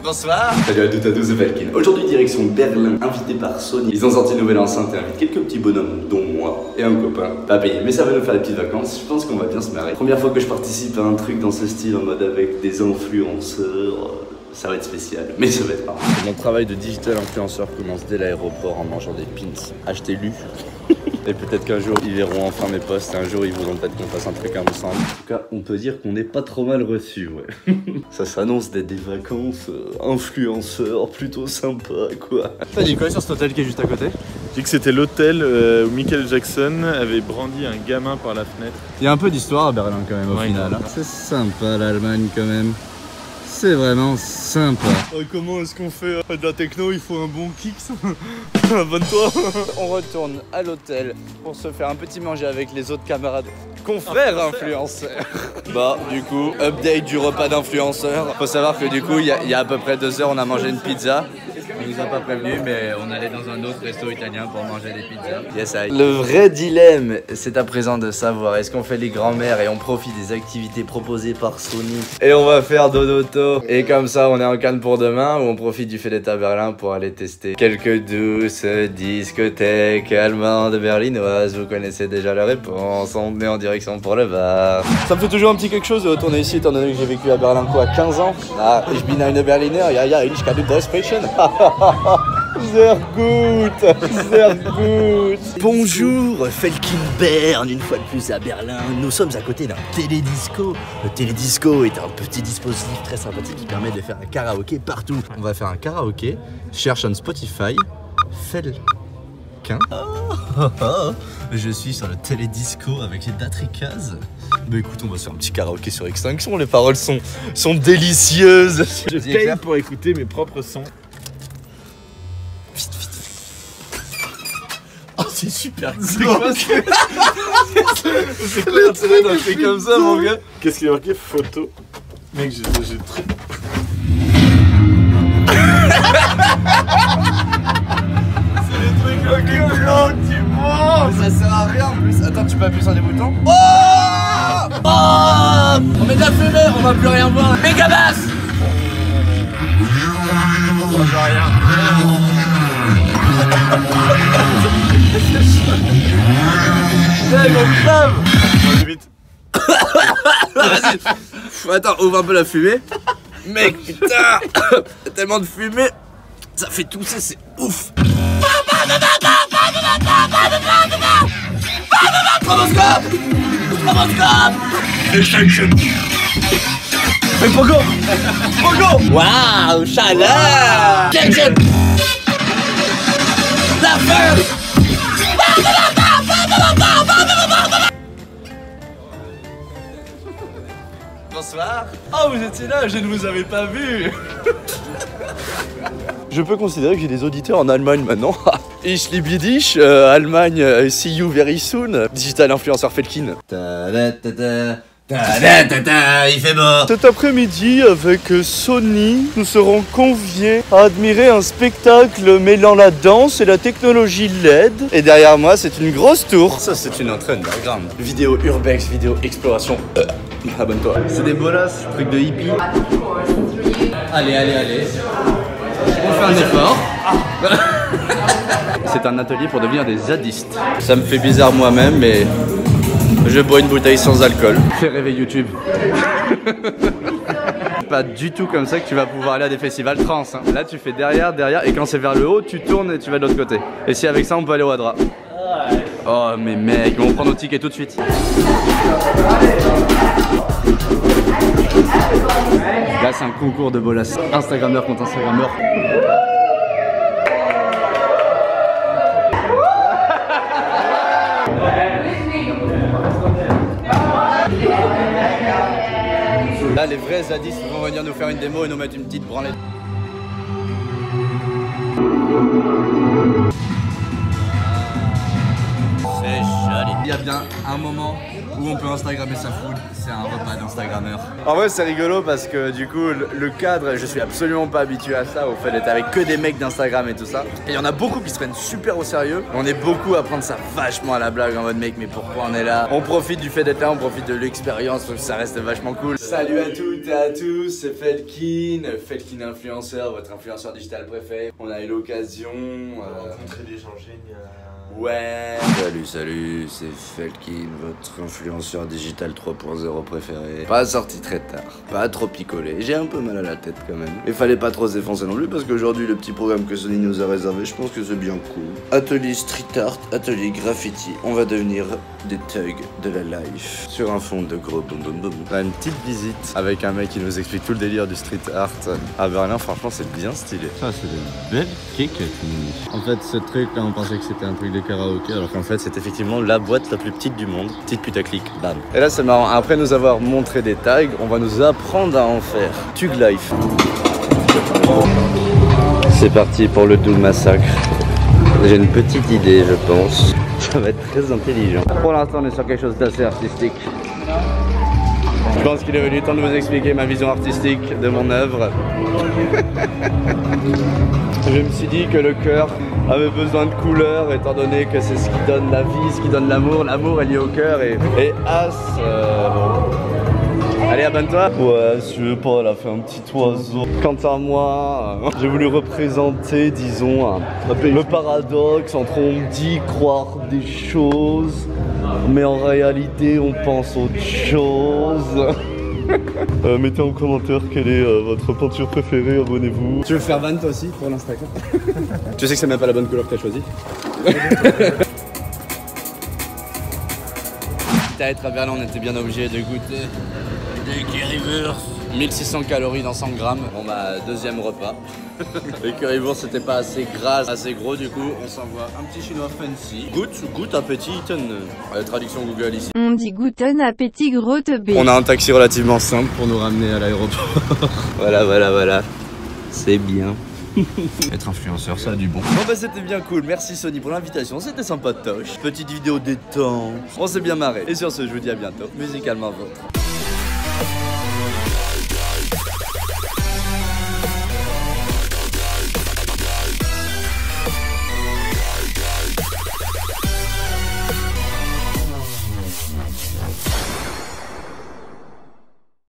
Bonsoir. Salut à toutes, The Falcon. Aujourd'hui direction Berlin, invité par Sony. Ils ont sorti une nouvelle enceinte et invitent quelques petits bonhommes, dont moi et un copain. Pas payé, mais ça va nous faire des petites vacances. Je pense qu'on va bien se marrer. Première fois que je participe à un truc dans ce style en mode avec des influenceurs. Ça va être spécial, mais ça va être marrant. Mon travail de digital influenceur commence dès l'aéroport en mangeant des pins. Achetez-lu. Et peut-être qu'un jour ils verront enfin mes posts et un jour ils voudront peut-être qu'on fasse un truc ensemble. En tout cas, on peut dire qu'on n'est pas trop mal reçu, ouais. Ça s'annonce d'être des vacances influenceurs plutôt sympas, quoi. T'as dit quoi sur cet hôtel qui est juste à côté? J'ai dit que c'était l'hôtel où Michael Jackson avait brandi un gamin par la fenêtre. Il y a un peu d'histoire à Berlin quand même au final. C'est sympa l'Allemagne quand même. C'est vraiment sympa. Comment est-ce qu'on fait de la techno? Il faut un bon kicks. Abonne-toi. On retourne à l'hôtel pour se faire un petit manger avec les autres camarades confrères influenceurs. Bah du coup, update du repas d'influenceurs. Faut savoir que du coup, il y a à peu près 2 heures, on a mangé une pizza. On nous a pas prévenu, mais on allait dans un autre resto italien pour manger des pizzas. Yes, I. Le vrai dilemme, c'est à présent de savoir est-ce qu'on fait les grands-mères et on profite des activités proposées par Sony et on va faire dodoto. Et comme ça, on est en Cannes pour demain ou on profite du fait d'être à Berlin pour aller tester quelques douces discothèques allemandes berlinoises. Vous connaissez déjà la réponse. On est en direction pour le bar. Ça me fait toujours un petit quelque chose de retourner ici étant donné que j'ai vécu à Berlin quoi 15 ans. Ah, ich bin eine Berliner, ja, ich kann Deutsch sprechen. Sehr gut, sehr gut. Bonjour, Felkin Bern, une fois de plus à Berlin. Nous sommes à côté d'un télédisco. Le télédisco est un petit dispositif très sympathique qui permet de faire un karaoké partout. On va faire un karaoké. Cherche on Spotify. Felkin. Je suis sur le télédisco avec les Datricas. Bah écoute, on va se faire un petit karaoké sur Extinction. Les paroles sont délicieuses. Je paye pour écouter mes propres sons. Oh, c'est super. C'est quoi c'est quoi l'intérêt d'un truc comme ça, mon gars? Qu'est-ce qu'il y a marqué? Photo. Mec, j'ai trop... C'est des trucs là tu vois. Mais ça sert à rien en plus. Attends, tu peux appuyer sur des boutons. Oh, on met de la fumée, on va plus rien voir. Méga basse. On voit rien. Vas-y, vite. Vas-y. Attends, ouvre un peu la fumée. Mec, putain. Y a tellement de fumée. Ça fait tousser, c'est ouf. Stroboscope. Extinction. Mais Pogo. Waouh, chaleur. Extinction. La feu. Bonsoir. Oh, vous étiez là, je ne vous avais pas vu. Je peux considérer que j'ai des auditeurs en Allemagne maintenant. Ich liebe dich, Allemagne, see you very soon. Digital influenceur Felkin. Il fait beau. Cet après-midi, avec Sony, nous serons conviés à admirer un spectacle mêlant la danse et la technologie LED. Et derrière moi, c'est une grosse tour. Ça, c'est une entrée underground. Vidéo urbex, vidéo exploration. Abonne-toi. C'est des bolas, truc de hippie. Allez. On fait un effort. C'est un atelier pour devenir des zadistes. Ça me fait bizarre moi-même, mais je bois une bouteille sans alcool. Fais rêver YouTube. C'est pas du tout comme ça que tu vas pouvoir aller à des festivals trans. Hein. Là, tu fais derrière, et quand c'est vers le haut, tu tournes et tu vas de l'autre côté. Et si avec ça, on peut aller au Hadra. Oh, mais mec, on prend nos tickets tout de suite. Là, c'est un concours de bolas. Instagrammeur contre Instagrammeur. Là, les vrais zadistes vont venir nous faire une démo et nous mettre une petite branlette. C'est joli. Il y a bien un moment où on peut Instagrammer sa food. C'est un repas d'Instagrammeur. En vrai, c'est rigolo parce que du coup, le cadre, je suis absolument pas habitué à ça, au fait d'être avec que des mecs d'Instagram et tout ça. Et il y en a beaucoup qui se prennent super au sérieux. On est beaucoup à prendre ça vachement à la blague en mode mec, mais pourquoi on est là? On profite du fait d'être là, on profite de l'expérience, ça reste vachement cool. Salut à toutes et à tous, c'est Felkin, Felkin influenceur, votre influenceur digital préféré. On a eu l'occasion rencontrer des gens géniaux. Ouais. Salut, c'est Felkin, votre influenceur digital 3.0 préféré. Pas sorti très tard, pas trop picolé. J'ai un peu mal à la tête quand même. Il fallait pas trop se défoncer non plus parce qu'aujourd'hui le petit programme que Sony nous a réservé, je pense que c'est bien cool. Atelier street art, atelier graffiti. On va devenir des thugs de la life sur un fond de gros boum boum boum. On a une petite visite avec un mec qui nous explique tout le délire du street art à Berlin. Franchement, c'est bien stylé. Ça, c'est des belles cakes. En fait, ce truc là, on pensait que c'était un truc de karaoké, alors qu'en fait c'est effectivement la boîte la plus petite du monde. Petite putaclic, bam. Et là c'est marrant, après nous avoir montré des tags, on va nous apprendre à en faire. Tug Life. C'est parti pour le Doom Massacre. J'ai une petite idée, je pense. Ça va être très intelligent. Pour l'instant on est sur quelque chose d'assez artistique. Je pense qu'il est venu le temps de vous expliquer ma vision artistique de mon œuvre. Je me suis dit que le cœur avait besoin de couleurs étant donné que c'est ce qui donne la vie, ce qui donne l'amour. L'amour est lié au cœur et as... bon. Allez, abonne-toi. Ouais, je sais pas, elle a fait un petit oiseau. Quant à moi, j'ai voulu représenter, disons, le paradoxe entre on dit croire des choses, mais en réalité on pense autre chose. Mettez en commentaire quelle est votre peinture préférée, abonnez-vous. Tu veux faire van toi aussi pour l'Instagram? Tu sais que c'est même pas la bonne couleur que t'as choisie. À être à Berlin, on était bien obligé de goûter des currywurst. 1600 calories dans 100 grammes. Bon bah, deuxième repas. Les currywurst c'était pas assez gras, assez gros, du coup on s'envoie un petit chinois fancy. Goûte appétiten. Traduction Google ici. On dit guten appétit grotte B. On a un taxi relativement simple pour nous ramener à l'aéroport. Voilà. C'est bien. Être influenceur, ça a du bon. Bon bah c'était bien cool, merci Sony pour l'invitation, c'était sympa de toche. Petite vidéo détente, on s'est bien marré. Et sur ce, je vous dis à bientôt, musicalement vôtre.